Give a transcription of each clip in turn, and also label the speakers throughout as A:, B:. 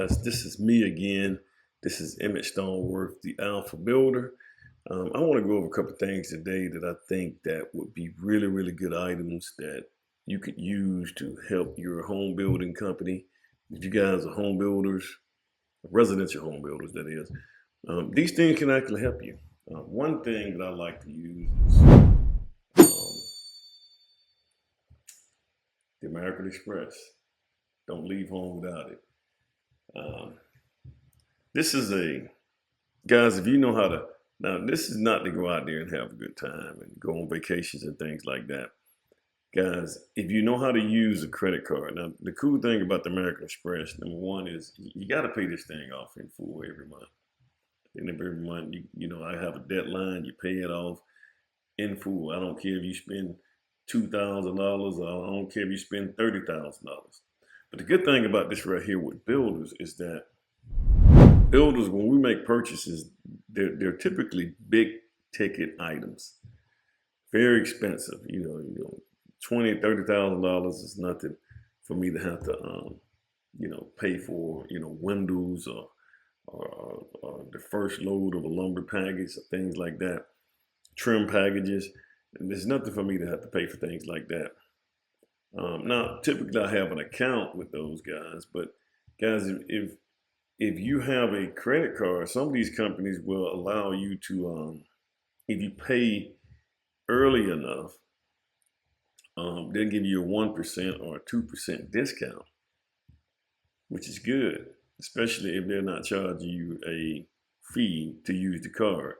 A: guys, this is me again. This is Emmett Stoneworth, the Alpha Builder. I want to go over a couple of things today that I think that would be really, really good items that you could use to help your home building company. If you guys are home builders, residential home builders, that is, these things can actually help you. One thing that I like to use is the American Express. Don't leave home without it. Um, this is a Guys, if you know how to, now this is not to go out there and have a good time and go on vacations and things like that. Guys, if you know how to use a credit card, now the cool thing about the American Express, number one is you got to pay this thing off in full every month. And every month, I have a deadline, you pay it off in full. I don't care if you spend $2,000 or I don't care if you spend $30,000. But the good thing about this right here with builders is that builders, when we make purchases, they're typically big ticket items, very expensive. $20,000, $30,000 is nothing for me to have to, pay for, windows or the first load of a lumber package or things like that, trim packages. And there's nothing for me to have to pay for things like that. Now, typically I have an account with those guys, but guys, if you have a credit card, some of these companies will allow you to, if you pay early enough, they'll give you a 1% or a 2% discount, which is good, especially if they're not charging you a fee to use the card.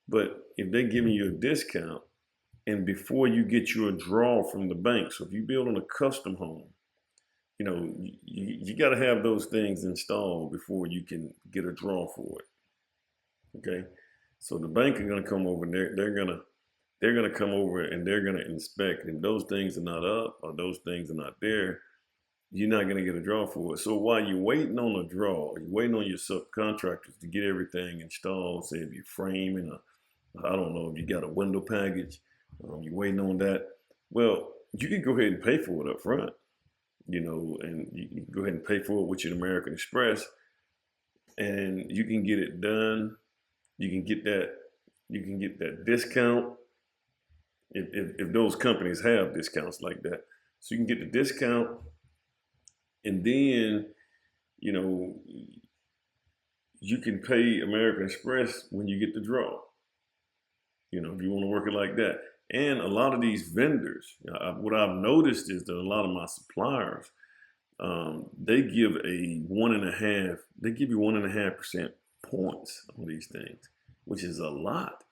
A: But if they're giving you a discount and before you get your draw from the bank, so if you build on a custom home, you got to have those things installed before you can get a draw for it. Okay, so the bank are going to come over and they're gonna come over and they're gonna inspect. And if those things are not up or those things are not there, you're not gonna get a draw for it. So while you're waiting on a draw, you're waiting on your subcontractors to get everything installed. Say if you're framing, I don't know if you got a window package, you're waiting on that. Well, you can go ahead and pay for it up front. And you can go ahead and pay for it with your American Express, and you can get it done. You can get that discount if those companies have discounts like that. So you can get the discount, and then you know you can pay American Express when you get the draw. If you want to work it like that. And a lot of these vendors, what I've noticed is that a lot of my suppliers, they give a one and a half, they give you 1.5% points on these things, which is a lot.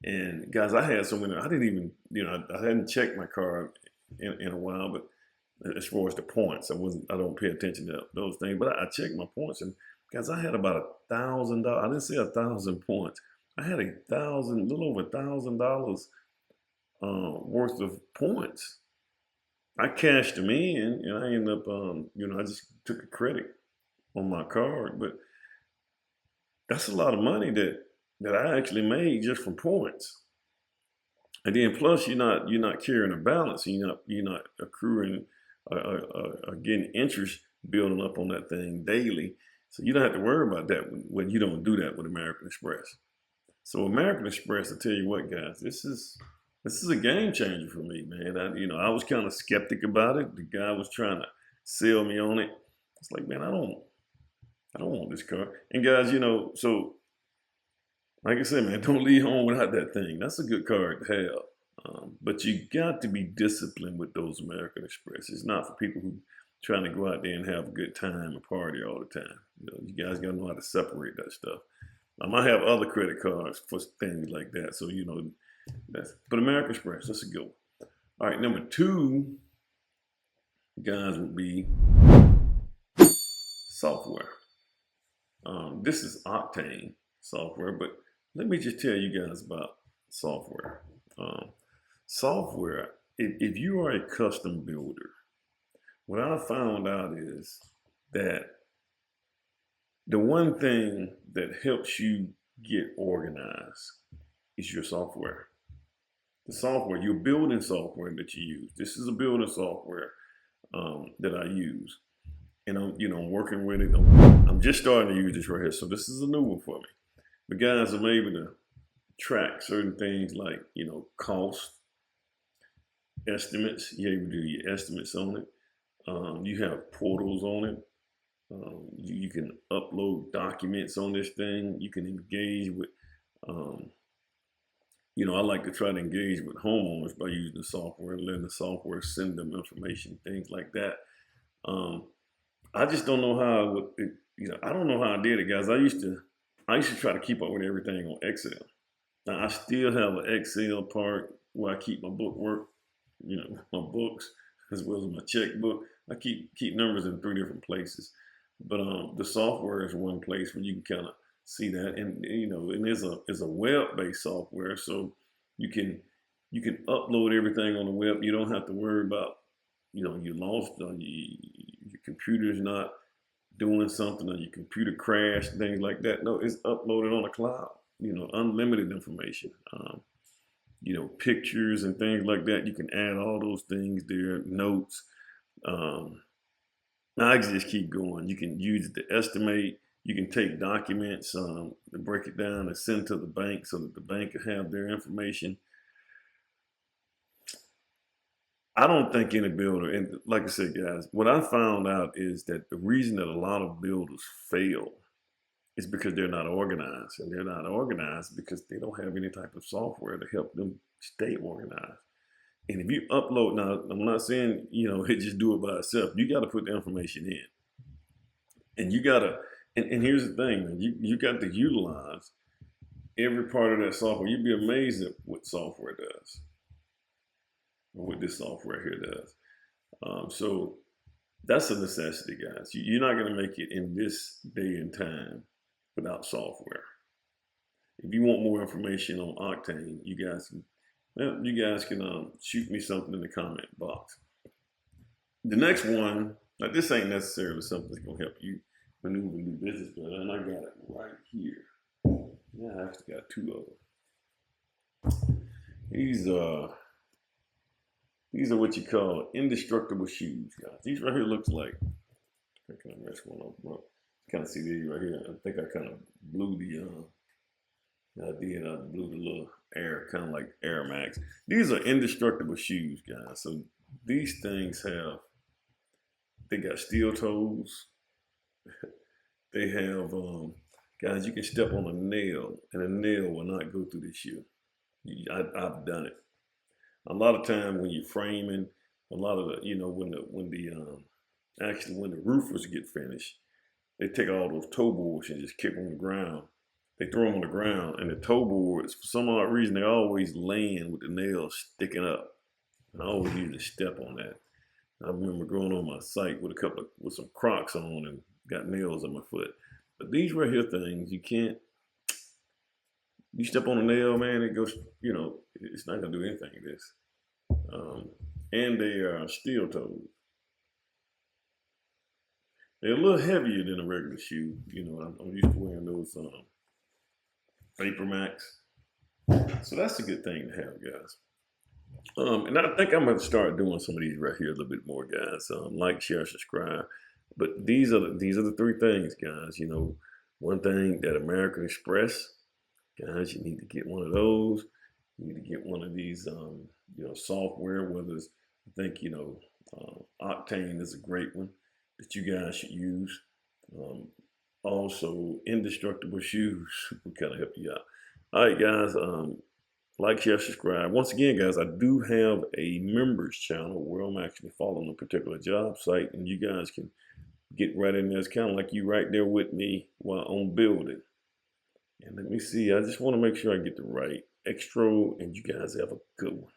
A: And guys, I had so many, I didn't even, I hadn't checked my card in a while, but as far as the points, I don't pay attention to those things, but I checked my points, and guys, I had about $1,000. I didn't say 1,000 points. I had little over $1,000 worth of points. I cashed them in, and I ended up, I just took a credit on my card, but that's a lot of money that I actually made just from points. And then plus you're not carrying a balance, you're not accruing getting interest building up on that thing daily. So you don't have to worry about that when you don't do that with American Express. So American Express, I tell you what, guys, this is a game changer for me, man. I was kind of skeptic about it. The guy was trying to sell me on it. It's like, man, I don't want this car. And guys, so like I said, man, don't leave home without that thing. That's a good card to have. But you got to be disciplined with those American Express. It's not for people who trying to go out there and have a good time and party all the time. You guys got to know how to separate that stuff. I have other credit cards for things like that. So, but American Express, that's a good one. All right, number two, guys, would be software. This is Octane software, but let me just tell you guys about software. Software, if you are a custom builder, what I found out is that the one thing that helps you get organized is your software. The software, your building software that you use. This is a building software that I use. and I'm working with it. I'm just starting to use this right here, so this is a new one for me. But guys, I'm able to track certain things like cost estimates. You're able to do your estimates on it. You have portals on it. You can upload documents on this thing. You can engage with, I like to try to engage with homeowners by using the software, letting the software send them information, things like that. I just don't know how I don't know how I did it, guys. I used to try to keep up with everything on Excel. Now I still have an Excel part where I keep my bookwork, my books as well as my checkbook. I keep numbers in 3 different places, but the software is one place where you can kind of see that, and and it's a web-based software, so you can upload everything on the web. You don't have to worry about you lost your computer's not doing something or your computer crashed, things like that. No, it's uploaded on the cloud. Unlimited information. Pictures and things like that. You can add all those things there, notes. I can just keep going. You can use it to estimate. You can take documents, to break it down and send to the bank so that the bank can have their information. I don't think any builder, and like I said, guys, what I found out is that the reason that a lot of builders fail is because they're not organized. And they're not organized because they don't have any type of software to help them stay organized. And if you upload, now I'm not saying, it just do it by itself. You got to put the information in. And you got to, and here's the thing, man, you got to utilize every part of that software. You'd be amazed at what software does, or what this software here does. So that's a necessity, guys. You're not going to make it in this day and time without software. If you want more information on Octane, you guys can shoot me something in the comment box. The next one, now this ain't necessarily something that's gonna help you maneuver new business, but and I got it right here. Yeah, I actually got 2 of them. These are what you call indestructible shoes, guys. These right here looks like, I kind of mess one up, bro. Kind of see these right here. I think I kind of blew I blew the little air, kind of like Air Max. These are indestructible shoes, guys. So these things they got steel toes. They have, guys, you can step on a nail and a nail will not go through the shoe. I've done it. A lot of time when you're framing, a lot of the, when the roofers get finished, they take all those toe boards and just kick them on the ground. They throw them on the ground, and the toe boards, for some odd reason, they always land with the nails sticking up. And I always used to step on that. I remember going on my site with some Crocs on and got nails on my foot. But these right here things, you step on a nail, man, it goes, it's not gonna do anything to this. And they are steel toes. They're a little heavier than a regular shoe. I'm used to wearing those Vapor Max. So that's a good thing to have, guys. And I think I'm going to start doing some of these right here a little bit more, guys. Like, share, subscribe. But these are the 3 things, guys. One thing, that American Express, guys, you need to get one of those. You need to get one of these, software. Whether it's, I think, Octane is a great one that you guys should use. Also, indestructible shoes will kind of help you out. All right, guys. Like, share, subscribe. Once again, guys, I do have a members channel where I'm actually following a particular job site, and you guys can get right in there. It's kind of like you right there with me while I'm building. And let me see. I just want to make sure I get the right extra, and you guys have a good one.